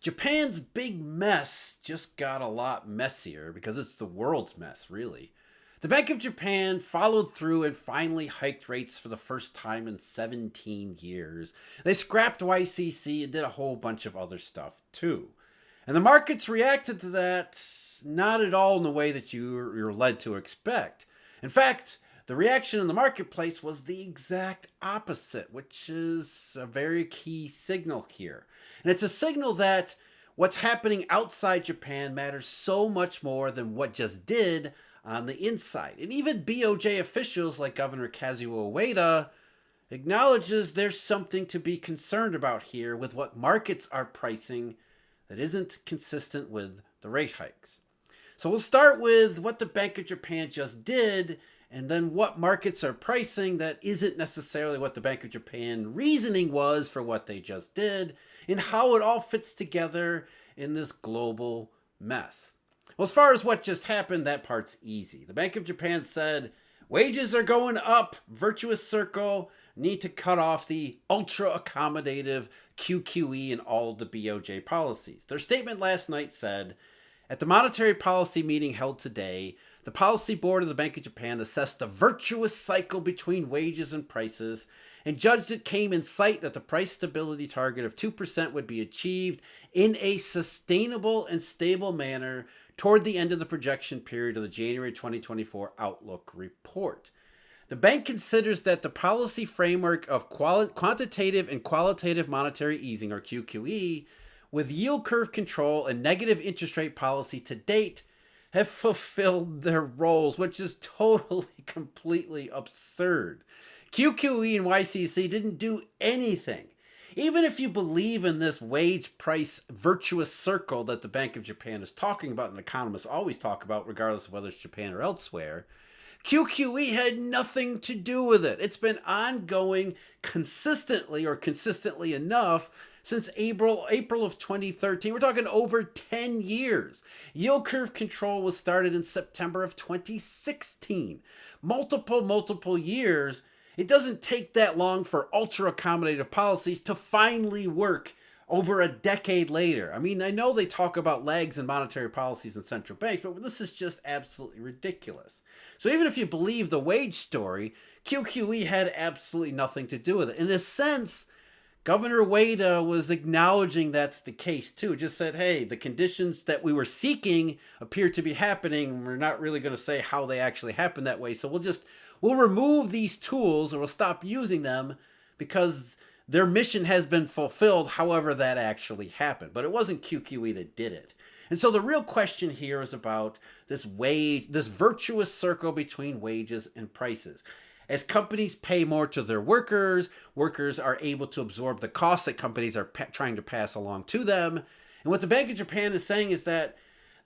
Japan's big mess just got a lot messier because it's the world's mess, really. The Bank of Japan followed through and finally hiked rates for the first time in 17 years. They scrapped YCC and did a whole bunch of other stuff too. And the markets reacted to that not at all in the way that you're led to expect. In fact, the reaction in the marketplace was the exact opposite, which is a very key signal here. And it's a signal that what's happening outside Japan matters so much more than what just did on the inside. And even BoJ officials like Governor Kazuo Ueda acknowledges there's something to be concerned about here with what markets are pricing that isn't consistent with the rate hikes. So we'll start with what the Bank of Japan just did, and then what markets are pricing that isn't necessarily what the Bank of Japan reasoning was for what they just did, and how it all fits together in this global mess. Well, as far as what just happened, that part's easy. The Bank of Japan said, wages are going up, virtuous circle, need to cut off the ultra accommodative QQE and all the BoJ policies. Their statement last night said, at the monetary policy meeting held today, the policy board of the Bank of Japan assessed the virtuous cycle between wages and prices and judged it came in sight that the price stability target of 2% would be achieved in a sustainable and stable manner toward the end of the projection period of the January 2024 Outlook report. The bank considers that the policy framework of quantitative and qualitative monetary easing, or QQE, with yield curve control and negative interest rate policy to date have fulfilled their roles, which is totally, completely absurd. QQE and YCC didn't do anything. Even if you believe in this wage price virtuous circle that the Bank of Japan is talking about and economists always talk about, regardless of whether it's Japan or elsewhere, QQE had nothing to do with it. It's been ongoing consistently enough since April of 2013. We're talking over 10 years. Yield curve control was started in September of 2016. Multiple years. It doesn't take that long for ultra accommodative policies to finally work over a decade later. I mean, I know they talk about lags in monetary policies in central banks, but this is just absolutely ridiculous. So even if you believe the wage story, QQE had absolutely nothing to do with it. In a sense, Governor Ueda was acknowledging that's the case too. Just said, hey, the conditions that we were seeking appear to be happening. We're not really going to say how they actually happened that way. So we'll remove these tools, or we'll stop using them because their mission has been fulfilled, however that actually happened. But it wasn't QQE that did it. And so the real question here is about this virtuous circle between wages and prices. As companies pay more to their workers, workers are able to absorb the costs that companies are trying to pass along to them. And what the Bank of Japan is saying is that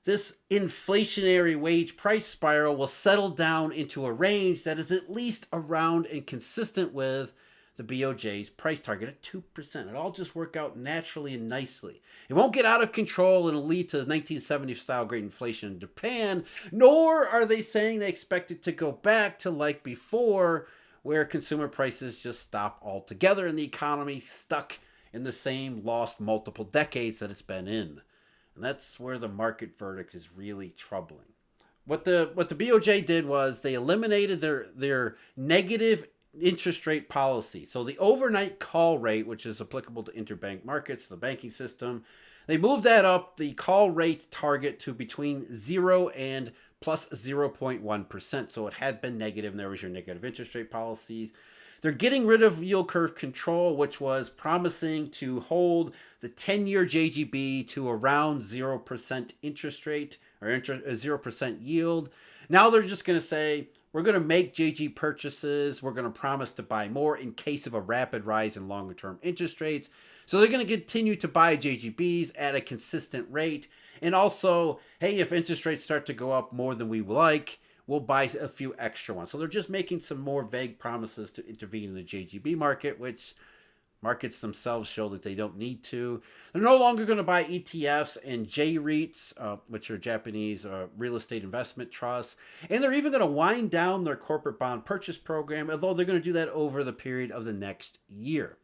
this inflationary wage price spiral will settle down into a range that is at least around and consistent with the BoJ's price target at 2%. It'll all just work out naturally and nicely. It won't get out of control and it'll lead to 1970 style great inflation in Japan, nor are they saying they expect it to go back to like before, where consumer prices just stop altogether and the economy stuck in the same lost multiple decades that it's been in. And that's where the market verdict is really troubling. What the BoJ did was they eliminated their negative interest rate policy. So the overnight call rate, which is applicable to interbank markets, the banking system, they moved that up, the call rate target, to between 0 and plus 0.1%. So it had been negative, and there was your negative interest rate policies. They're getting rid of yield curve control, which was promising to hold the 10-year JGB to around 0% interest rate, or 0% yield. Now they're just going to say, we're going to make JG purchases. We're going to promise to buy more in case of a rapid rise in longer-term interest rates. So they're going to continue to buy JGBs at a consistent rate. And also, hey, if interest rates start to go up more than we like, we'll buy a few extra ones. So they're just making some more vague promises to intervene in the JGB market, which markets themselves show that they don't need to. They're no longer going to buy ETFs and J-REITs, which are Japanese real estate investment trusts. And they're even going to wind down their corporate bond purchase program, although they're going to do that over the period of the next year.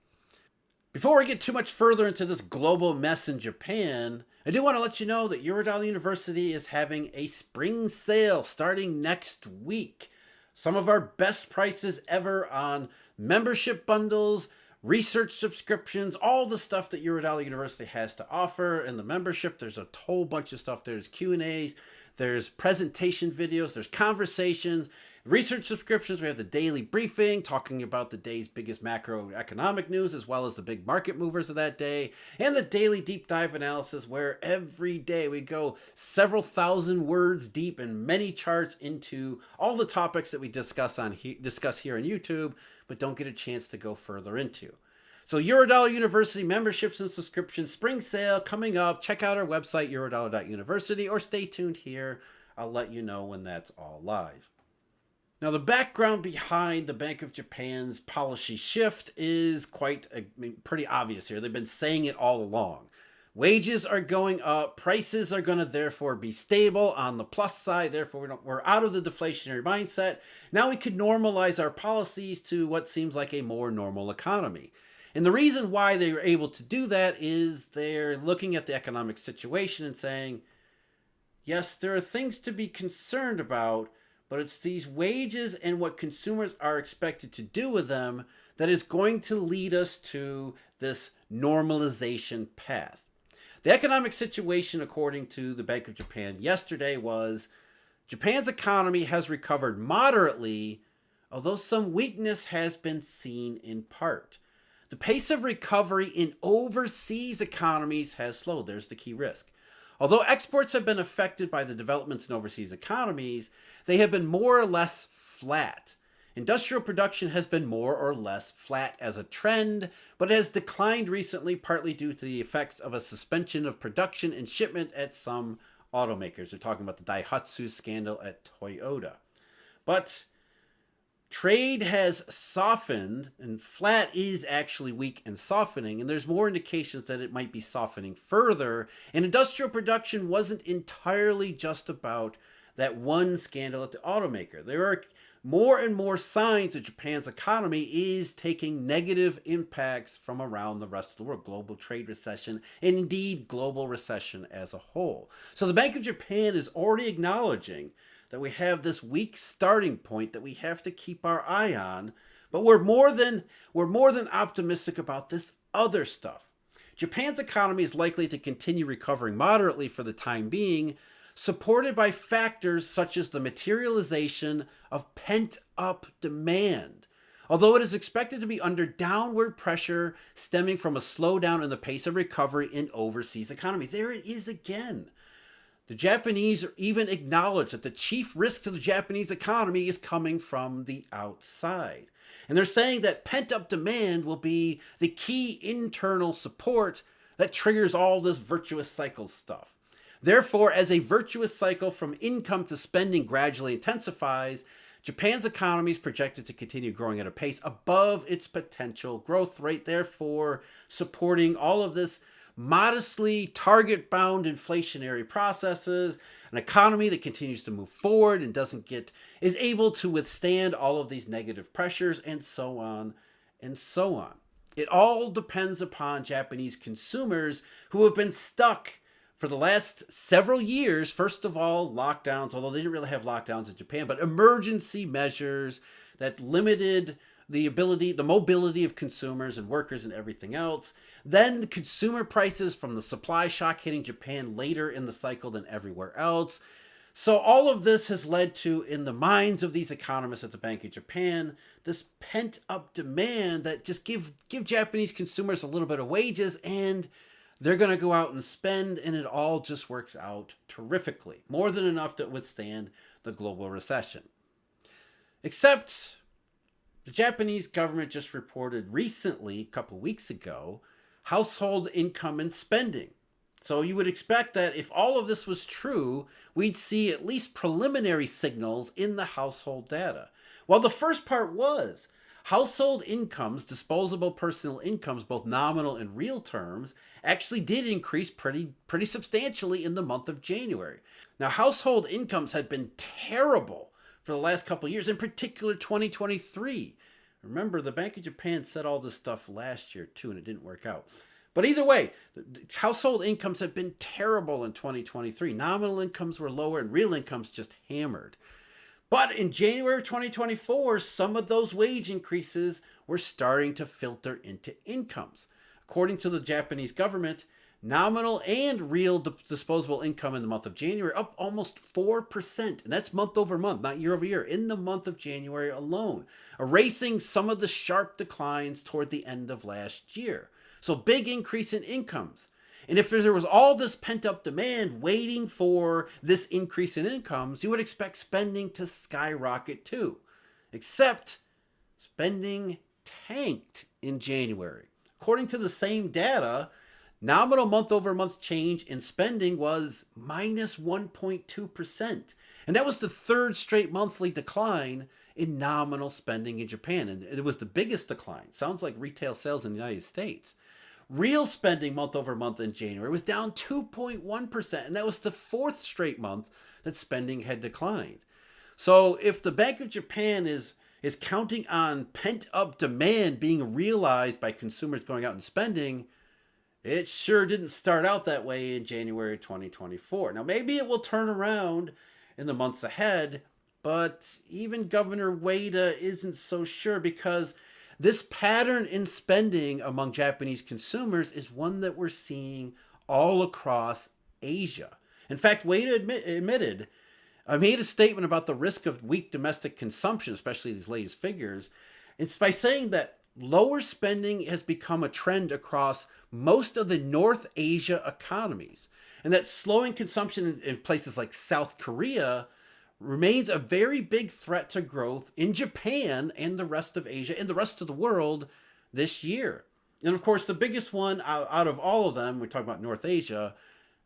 Before we get too much further into this global mess in Japan, I do want to let you know that Eurodollar University is having a spring sale starting next week. Some of our best prices ever on membership bundles, research subscriptions, all the stuff that Eurodollar University has to offer. In the membership, there's a whole bunch of stuff. There's Q&As, there's presentation videos, there's conversations. Research subscriptions, we have the daily briefing talking about the day's biggest macroeconomic news as well as the big market movers of that day, and the daily deep dive analysis where every day we go several thousand words deep and many charts into all the topics that we discuss here on YouTube, but don't get a chance to go further into. So Eurodollar University memberships and subscriptions spring sale coming up. Check out our website, eurodollar.university, or stay tuned here. I'll let you know when that's all live. Now, the background behind the Bank of Japan's policy shift is pretty obvious here. They've been saying it all along. Wages are going up. Prices are going to therefore be stable on the plus side. Therefore, we're out of the deflationary mindset. Now we could normalize our policies to what seems like a more normal economy. And the reason why they were able to do that is they're looking at the economic situation and saying, yes, there are things to be concerned about, but it's these wages and what consumers are expected to do with them that is going to lead us to this normalization path. The economic situation, according to the Bank of Japan yesterday, was Japan's economy has recovered moderately, although some weakness has been seen in part. The pace of recovery in overseas economies has slowed. There's the key risk. Although exports have been affected by the developments in overseas economies, they have been more or less flat. Industrial production has been more or less flat as a trend, but has declined recently, partly due to the effects of a suspension of production and shipment at some automakers. They're talking about the Daihatsu scandal at Toyota. But trade has softened, and flat is actually weak and softening, and there's more indications that it might be softening further. And industrial production wasn't entirely just about that one scandal at the automaker. There are more and more signs that Japan's economy is taking negative impacts from around the rest of the world. Global trade recession, and indeed global recession as a whole. So the Bank of Japan is already acknowledging that we have this weak starting point that we have to keep our eye on, but we're more than optimistic about this other stuff. Japan's economy is likely to continue recovering moderately for the time being, supported by factors such as the materialization of pent-up demand. Although it is expected to be under downward pressure stemming from a slowdown in the pace of recovery in overseas economy. There it is again. The Japanese even acknowledge that the chief risk to the Japanese economy is coming from the outside. And they're saying that pent-up demand will be the key internal support that triggers all this virtuous cycle stuff. Therefore, as a virtuous cycle from income to spending gradually intensifies, Japan's economy is projected to continue growing at a pace above its potential growth rate, therefore supporting all of this modestly target-bound inflationary processes, an economy that continues to move forward and is able to withstand all of these negative pressures, and so on and so on. It all depends upon Japanese consumers who have been stuck for the last several years. First of all, lockdowns, although they didn't really have lockdowns in Japan, but emergency measures that limited the mobility of consumers and workers and everything else. Then the consumer prices from the supply shock hitting Japan later in the cycle than everywhere else. So all of this has led to, in the minds of these economists at the Bank of Japan, this pent-up demand that just give Japanese consumers a little bit of wages and they're going to go out and spend, and it all just works out terrifically. More than enough to withstand the global recession. Except the Japanese government just reported recently, a couple weeks ago, household income and spending. So you would expect that if all of this was true, we'd see at least preliminary signals in the household data. Well, the first part was household incomes, disposable personal incomes, both nominal and real terms, actually did increase pretty substantially in the month of January. Now, household incomes had been terrible for the last couple of years, in particular 2023. Remember, the Bank of Japan said all this stuff last year too, and it didn't work out. But either way, household incomes have been terrible in 2023. Nominal incomes were lower and real incomes just hammered. But in January of 2024, some of those wage increases were starting to filter into incomes. According to the Japanese government, nominal and real disposable income in the month of January up almost 4%. And that's month over month, not year over year, in the month of January alone, erasing some of the sharp declines toward the end of last year. So big increase in incomes. And if there was all this pent-up demand waiting for this increase in incomes, you would expect spending to skyrocket too. Except spending tanked in January. According to the same data, nominal month-over-month change in spending was minus 1.2%. And that was the third straight monthly decline in nominal spending in Japan. And it was the biggest decline. Sounds like retail sales in the United States. Real spending month over month in January was down 2.1%, and that was the fourth straight month that spending had declined. So if the Bank of Japan is counting on pent-up demand being realized by consumers going out and spending, it sure didn't start out that way in January 2024. Now, maybe it will turn around in the months ahead, but even Governor Ueda isn't so sure, because this pattern in spending among Japanese consumers is one that we're seeing all across Asia. In fact, Ueda made a statement about the risk of weak domestic consumption, especially these latest figures. It's by saying that lower spending has become a trend across most of the North Asia economies, and that slowing consumption in places like South Korea remains a very big threat to growth in Japan and the rest of Asia and the rest of the world this year. And of course, the biggest one out of all of them, we talk about North Asia,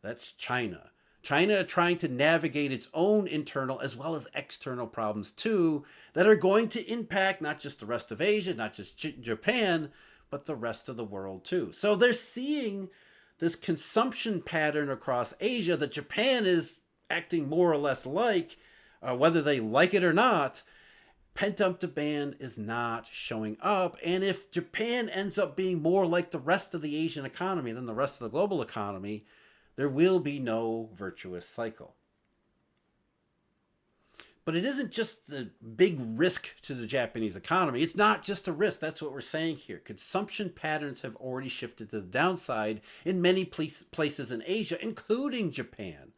that's China. China trying to navigate its own internal as well as external problems too, that are going to impact not just the rest of Asia, not just Japan, but the rest of the world too. So they're seeing this consumption pattern across Asia that Japan is acting more or less like. Whether they like it or not, pent-up demand is not showing up. And if Japan ends up being more like the rest of the Asian economy than the rest of the global economy, there will be no virtuous cycle. But it isn't just the big risk to the Japanese economy. It's not just a risk. That's what we're saying here. Consumption patterns have already shifted to the downside in many places in Asia, including Japan.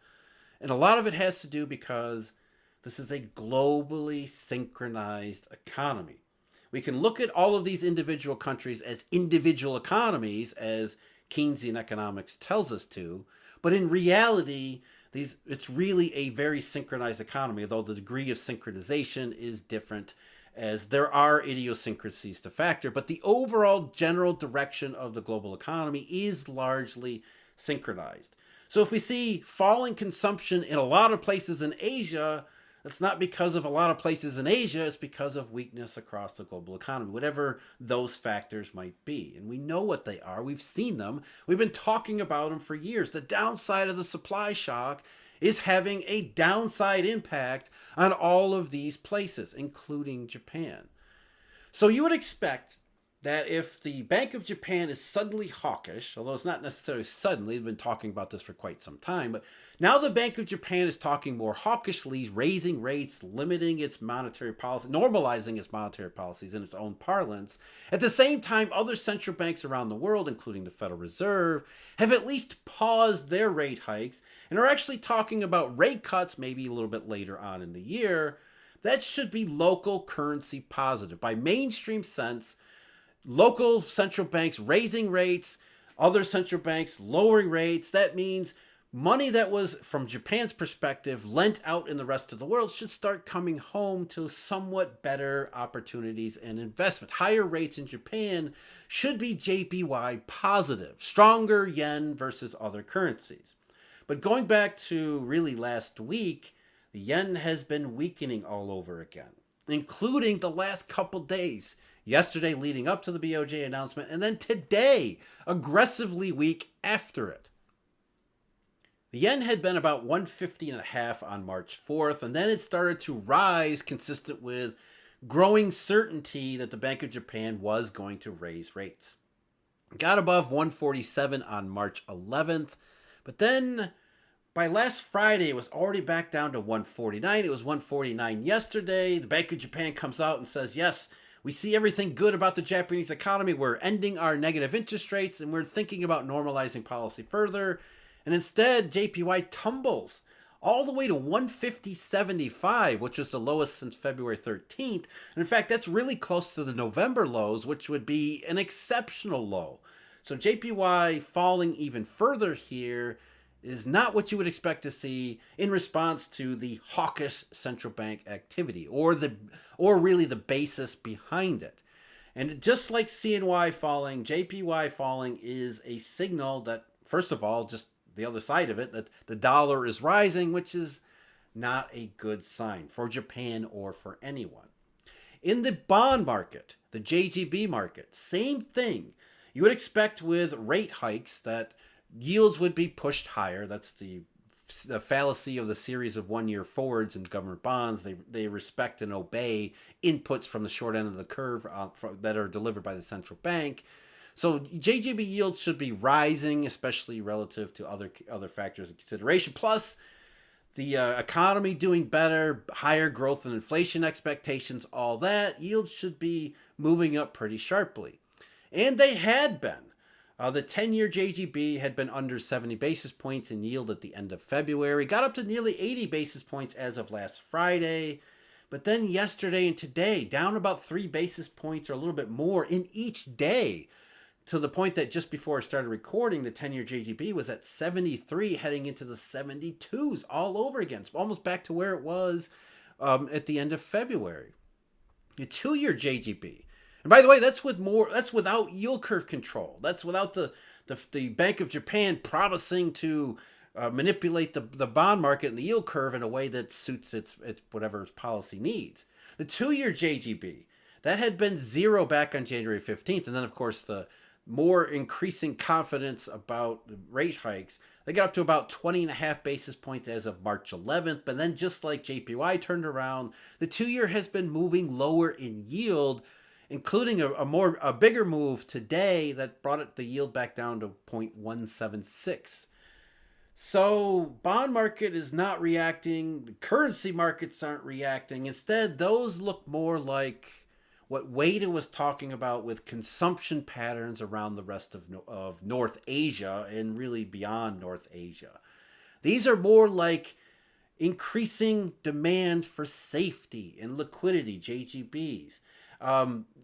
And a lot of it has to do because this is a globally synchronized economy. We can look at all of these individual countries as individual economies, as Keynesian economics tells us to, but in reality, it's really a very synchronized economy, though the degree of synchronization is different, as there are idiosyncrasies to factor, but the overall general direction of the global economy is largely synchronized. So if we see falling consumption in a lot of places in Asia, that's not because of a lot of places in Asia, it's because of weakness across the global economy, whatever those factors might be. And we know what they are. We've seen them. We've been talking about them for years. The downside of the supply shock is having a downside impact on all of these places, including Japan. So you would expect that if the Bank of Japan is suddenly hawkish, although it's not necessarily suddenly, they've been talking about this for quite some time, but now the Bank of Japan is talking more hawkishly, raising rates, limiting its monetary policy, normalizing its monetary policies in its own parlance. At the same time, other central banks around the world, including the Federal Reserve, have at least paused their rate hikes and are actually talking about rate cuts maybe a little bit later on in the year. That should be local currency positive. By mainstream sense, local central banks raising rates, other central banks lowering rates. That means money that was, from Japan's perspective, lent out in the rest of the world should start coming home to somewhat better opportunities and investment. Higher rates in Japan should be JPY positive, stronger yen versus other currencies. But going back to really last week, the yen has been weakening all over again, including the last couple days. Yesterday leading up to the BoJ announcement, and then today, aggressively weak after it. The yen had been about 150.5 on March 4th, and then it started to rise consistent with growing certainty that the Bank of Japan was going to raise rates. Got above 147 on March 11th, but then by last Friday, it was already back down to 149. It was 149 yesterday. The Bank of Japan comes out and says, yes, we see everything good about the Japanese economy. We're ending our negative interest rates and we're thinking about normalizing policy further. And instead, JPY tumbles all the way to 150.75, which was the lowest since February 13th. And in fact, that's really close to the November lows, which would be an exceptional low. So JPY falling even further here is not what you would expect to see in response to the hawkish central bank activity or really the basis behind it. And just like CNY falling, JPY falling is a signal that, first of all, just the other side of it, that the dollar is rising, which is not a good sign for Japan or for anyone. In the bond market, the JGB market, same thing. You would expect with rate hikes that yields would be pushed higher. That's the fallacy of the series of one-year forwards in government bonds. They respect and obey inputs from the short end of the curve that are delivered by the central bank. So JGB yields should be rising, especially relative to other factors of consideration. Plus, the economy doing better, higher growth and inflation expectations, all that, yields should be moving up pretty sharply. And they had been. The 10-year JGB had been under 70 basis points in yield at the end of February, got up to nearly 80 basis points as of last Friday. But then yesterday and today, down about 3 basis points or a little bit more in each day, to the point that just before I started recording, the 10-year JGB was at 73, heading into the 72s all over again. It's almost back to where it was at the end of February. The 2-year JGB, and by the way, that's without yield curve control. That's without the Bank of Japan promising to manipulate the bond market and the yield curve in a way that suits its whatever its policy needs. The 2-year JGB, that had been 0 back on January 15th, and then of course the more increasing confidence about rate hikes, they got up to about 20.5 basis points as of March 11th. But then just like JPY turned around, the 2-year has been moving lower in yield, including a bigger move today that brought the yield back down to 0.176. So bond market is not reacting. The currency markets aren't reacting. Instead, those look more like what Wada was talking about with consumption patterns around the rest of North Asia and really beyond North Asia. These are more like increasing demand for safety and liquidity, JGBs.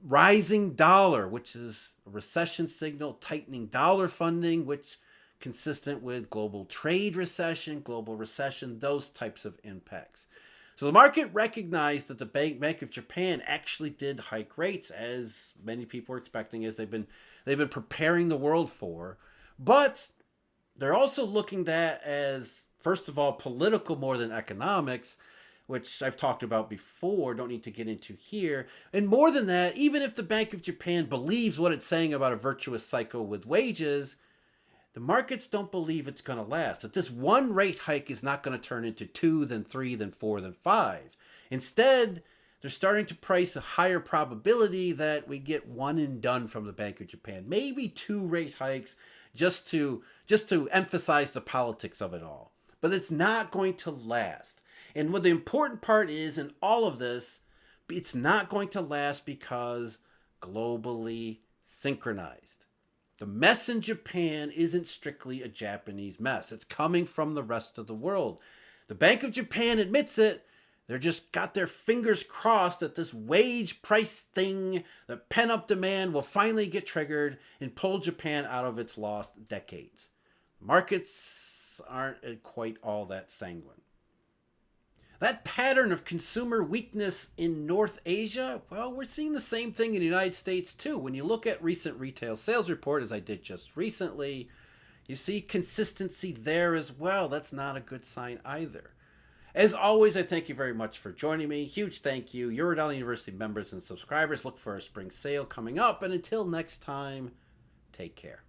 Rising dollar, which is a recession signal, tightening dollar funding, which consistent with global trade recession, global recession, those types of impacts. So the market recognized that the Bank of Japan actually did hike rates, as many people were expecting, as they've been preparing the world for. But they're also looking at that as, first of all, political more than economics, which I've talked about before, don't need to get into here. And more than that, even if the Bank of Japan believes what it's saying about a virtuous cycle with wages, the markets don't believe it's going to last. That this one rate hike is not going to turn into 2, then 3, then 4, then 5. Instead, they're starting to price a higher probability that we get one and done from the Bank of Japan. Maybe 2 rate hikes just to emphasize the politics of it all. But it's not going to last. And what the important part is in all of this, it's not going to last because globally synchronized. The mess in Japan isn't strictly a Japanese mess. It's coming from the rest of the world. The Bank of Japan admits it. They're just got their fingers crossed that this wage price thing, the pent-up demand, will finally get triggered and pull Japan out of its lost decades. Markets aren't quite all that sanguine. That pattern of consumer weakness in North Asia, well, we're seeing the same thing in the United States too. When you look at recent retail sales report, as I did just recently, you see consistency there as well. That's not a good sign either. As always, I thank you very much for joining me. Huge thank you. Eurodollar University members and subscribers, look for a spring sale coming up. And until next time, take care.